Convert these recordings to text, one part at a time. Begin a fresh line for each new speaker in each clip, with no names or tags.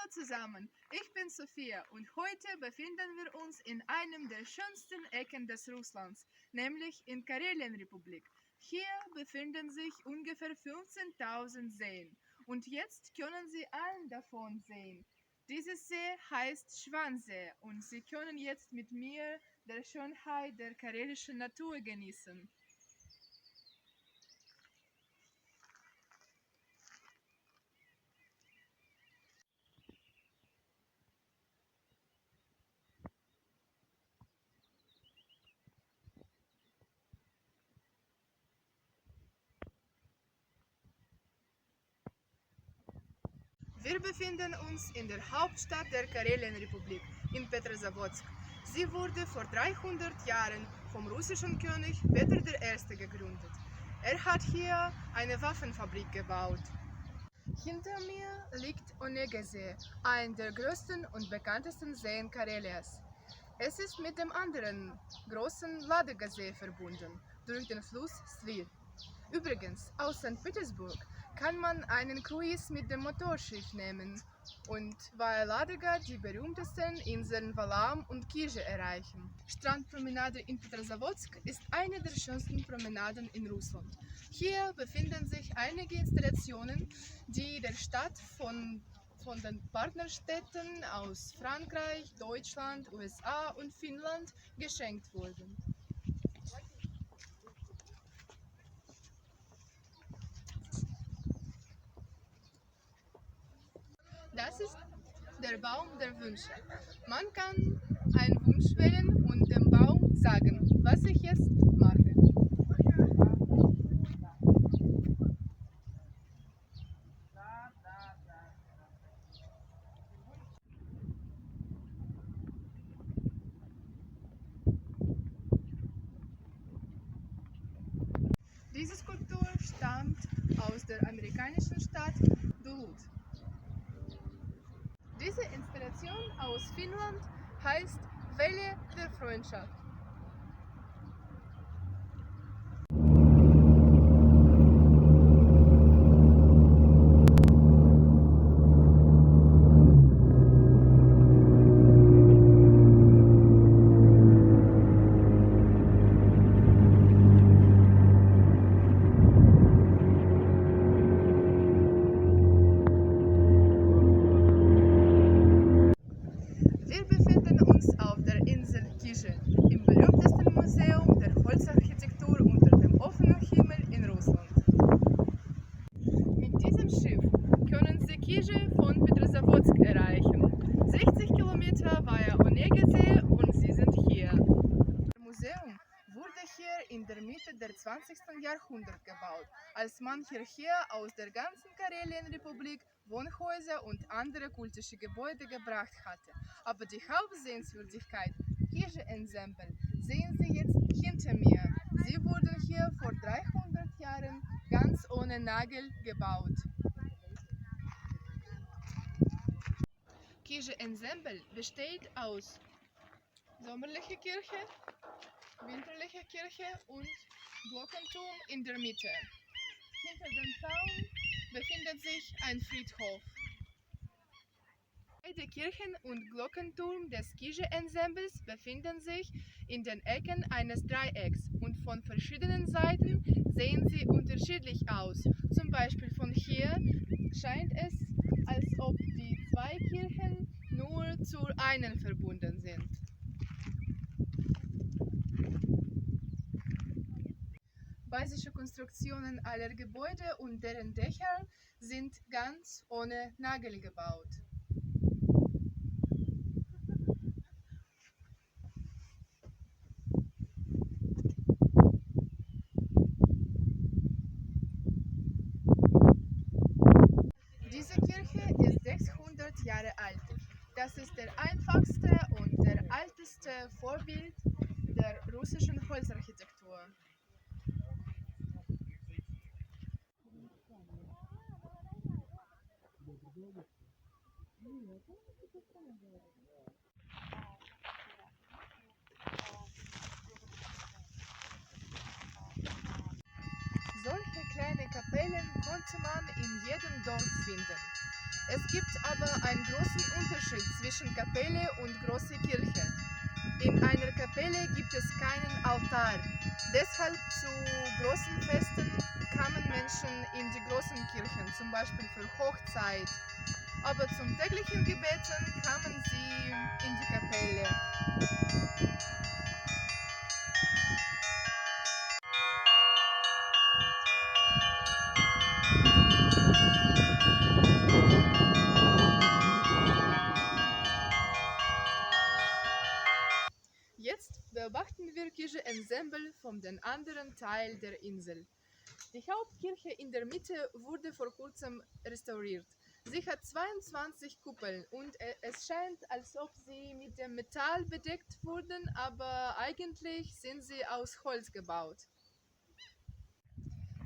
Hallo zusammen, ich bin Sophia und heute befinden wir uns in einem der schönsten Ecken des Russlands, nämlich in Karelienrepublik. Hier befinden sich ungefähr 15.000 Seen und jetzt können Sie einen davon sehen. Dieses See heißt Schwansee und Sie können jetzt mit mir der Schönheit der karelischen Natur genießen. Wir befinden uns in der Hauptstadt der Karelienrepublik, in Petrozavodsk. Sie wurde vor 300 Jahren vom russischen König Peter I. gegründet. Er hat hier eine Waffenfabrik gebaut. Hinter mir liegt Onegesee, ein der größten und bekanntesten Seen Karelias. Es ist mit dem anderen großen Ladoga-See verbunden, durch den Fluss Svir. Übrigens, aus St. Petersburg kann man einen Cruise mit dem Motorschiff nehmen und via Ladoga die berühmtesten Inseln Valam und Kije erreichen. Strandpromenade in Petrozavodsk ist eine der schönsten Promenaden in Russland. Hier befinden sich einige Installationen, die der Stadt von den Partnerstädten aus Frankreich, Deutschland, USA und Finnland geschenkt wurden. Das ist der Baum der Wünsche. Man kann einen Wunsch wählen und dem Baum sagen, was ich jetzt mache. Diese Skulptur stammt aus der amerikanischen Stadt Duluth. Diese Installation aus Finnland heißt Welle der Freundschaft. Wir befinden uns auf der Insel Kije, im berühmtesten Museum der Holzarchitektur unter dem offenen Himmel in Russland. Mit diesem Schiff können Sie Kije von Petrozavodsk erreichen. 60 Kilometer via Onegesee und Sie sind hier. Das Museum wurde hier in der Mitte des 20. Jahrhunderts gebaut, als man hierher aus der ganzen Karelienrepublik Wohnhäuser und andere kultische Gebäude gebracht hatte. Aber die Hauptsehenswürdigkeit, Kije-Ensemble, sehen Sie jetzt hinter mir. Sie wurden hier vor 300 Jahren ganz ohne Nagel gebaut. Kije-Ensemble besteht aus sommerlicher Kirche, winterlicher Kirche und Glockenturm in der Mitte. Hinter dem Zaun befindet sich ein Friedhof. Beide Kirchen und Glockenturm des Kije-Ensembles befinden sich in den Ecken eines Dreiecks und von verschiedenen Seiten sehen sie unterschiedlich aus. Zum Beispiel von hier scheint es, als ob die zwei Kirchen nur zu einer verbunden sind. Basische Konstruktionen aller Gebäude und deren Dächer sind ganz ohne Nagel gebaut. Diese Kirche ist 600 Jahre alt. Das ist der einfachste und der älteste Vorbild der russischen Holzarchitektur. Solche kleine Kapellen Kapellen konnte man in jedem Dorf finden. Es gibt aber einen großen Unterschied zwischen Kapelle und große Kirche. In einer Kapelle gibt es keinen Altar. Deshalb zu großen Festen kamen Menschen in die großen Kirchen, zum Beispiel für Hochzeit. Aber zum täglichen Gebeten kamen sie in die Kapelle. Jetzt beobachten wir Kirche-Ensemble von dem anderen Teil der Insel. Die Hauptkirche in der Mitte wurde vor kurzem restauriert. Sie hat 22 Kuppeln und es scheint, als ob sie mit dem Metall bedeckt wurden, aber eigentlich sind sie aus Holz gebaut.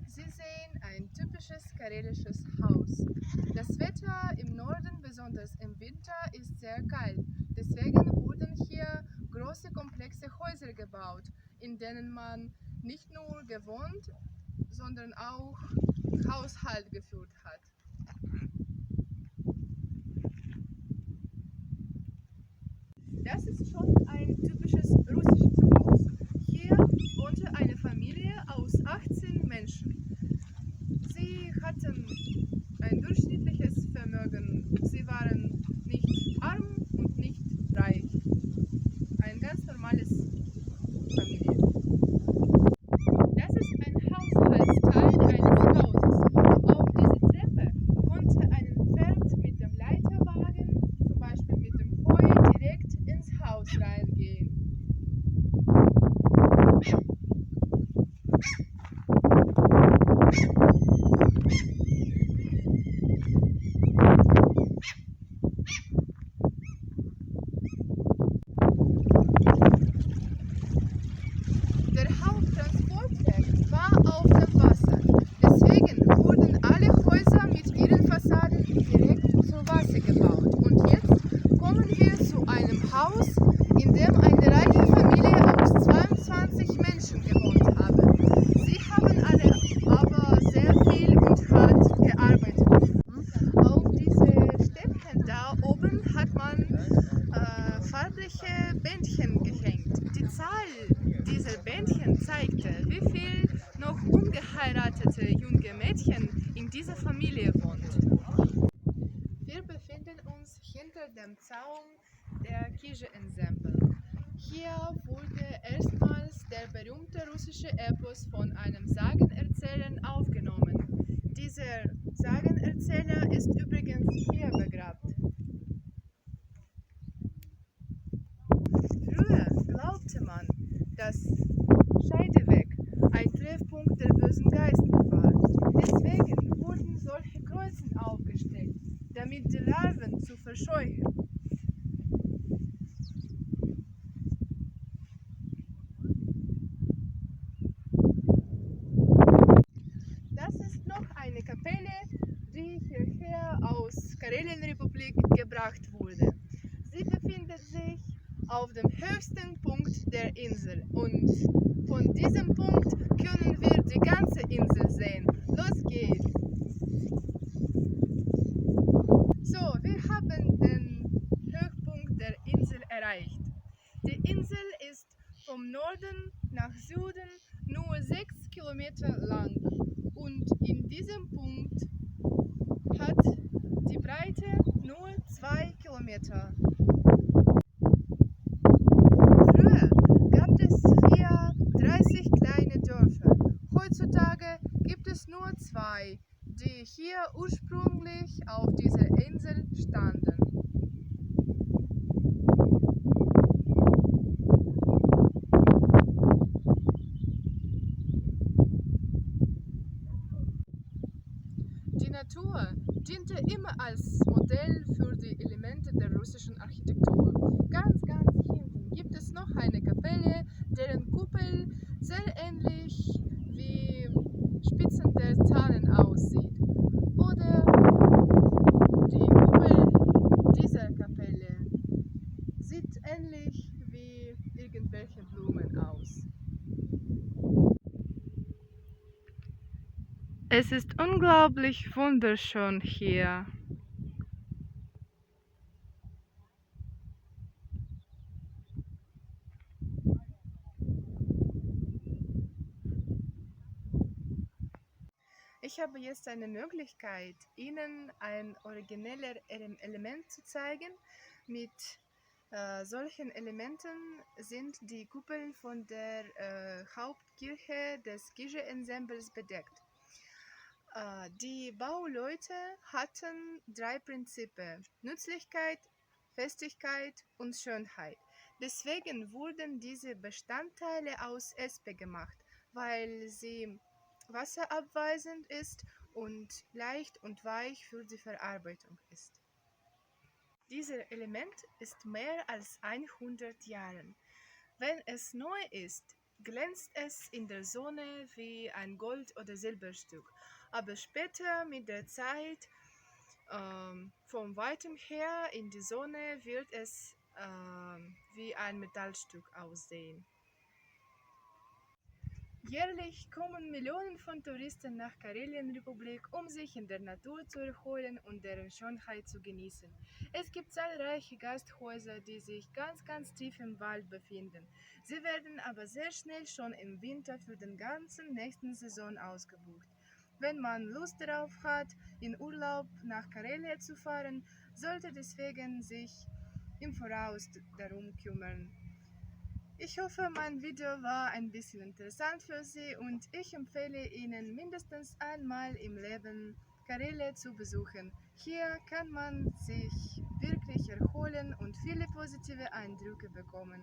Sie sehen ein typisches karelisches Haus. Das Wetter im Norden, besonders im Winter, ist sehr kalt. Deswegen wurden hier große, komplexe Häuser gebaut, in denen man nicht nur gewohnt, sondern auch Haushalt geführt hat. Das ist schon ein typisches russisches Haus. Hier wohnte eine Familie aus 18 Menschen. Sie hatten ein durchschnittliches Vermögen. Sie waren nicht arm und nicht reich. Ein ganz normales Familie. Das ist ein Haushaltsteil eines Hauses. Auf diese Treppe konnte ein Pferd mit dem Leiterwagen, zum Beispiel mit dem Heu, direkt ins Haus reingehen. Der Haupttransportweg war auf dem Wasser. Deswegen wurden alle Häuser mit ihren Fassaden direkt zu Wasser gebaut. Und jetzt kommen wir zu einem Haus, in dem eine reiche Familie aus 22 Menschen gewohnt habe. Sie haben alle aber sehr viel und hart gearbeitet. Auf diese Stäbchen da oben hat man farbliche Bändchen gehängt. Die Zahl dieser Bändchen zeigte, wie viel noch ungeheiratete junge Mädchen in dieser Familie wohnt. Wir befinden uns hinter dem Zaun der Kirche-Ensemble. Hier wurde erstmals der berühmte russische Epos von einem Sagenerzähler aufgenommen. Dieser Sagenerzähler ist übrigens hier begraben. Früher glaubte man, dass Scheideweg ein Treffpunkt der bösen Geister war. Deswegen wurden solche Kreuzen aufgestellt, damit die Larven zu verscheuchen. Das ist noch eine Kapelle, die hierher aus Karelienrepublik gebracht wurde. Sie befindet sich auf dem höchsten Punkt der Insel und von diesem Punkt können wir die ganze Insel sehen. Los geht's! So, wir haben den Höchpunkt der Insel erreicht. Die Insel ist vom Norden nach Süden nur 6 Kilometer lang und in diesem Punkt hat die Breite nur 2 Kilometer. Früher gab es hier 30 kleine Dörfer. Heutzutage gibt es nur 2, die hier ursprünglich auf dieser Insel standen. Die Natur diente immer als Modell für die Elemente der russischen Architektur. Ganz hinten gibt es noch eine Kapelle, deren Kuppel sehr ähnlich wie Spitzen der Tannen aussieht. Oder die Kuppel dieser Kapelle sieht ähnlich wie irgendwelche Blumen aus. Es ist unglaublich wunderschön hier. Ich habe jetzt eine Möglichkeit, Ihnen ein origineller Element zu zeigen. Mit solchen Elementen sind die Kuppeln von der Hauptkirche des Kirche-Ensembles bedeckt. Die Bauleute hatten drei Prinzipien: Nützlichkeit, Festigkeit und Schönheit. Deswegen wurden diese Bestandteile aus Espe gemacht, weil sie wasserabweisend ist und leicht und weich für die Verarbeitung ist. Dieses Element ist mehr als 100 Jahre. Wenn es neu ist, glänzt es in der Sonne wie ein Gold- oder Silberstück, aber später mit der Zeit, von weitem her in die Sonne, wird es wie ein Metallstück aussehen. Jährlich kommen Millionen von Touristen nach Karelienrepublik, um sich in der Natur zu erholen und deren Schönheit zu genießen. Es gibt zahlreiche Gasthäuser, die sich ganz tief im Wald befinden. Sie werden aber sehr schnell schon im Winter für den ganzen nächsten Saison ausgebucht. Wenn man Lust darauf hat, in Urlaub nach Karelia zu fahren, sollte deswegen sich im Voraus darum kümmern. Ich hoffe, mein Video war ein bisschen interessant für Sie und ich empfehle Ihnen mindestens einmal im Leben Karele zu besuchen. Hier kann man sich wirklich erholen und viele positive Eindrücke bekommen.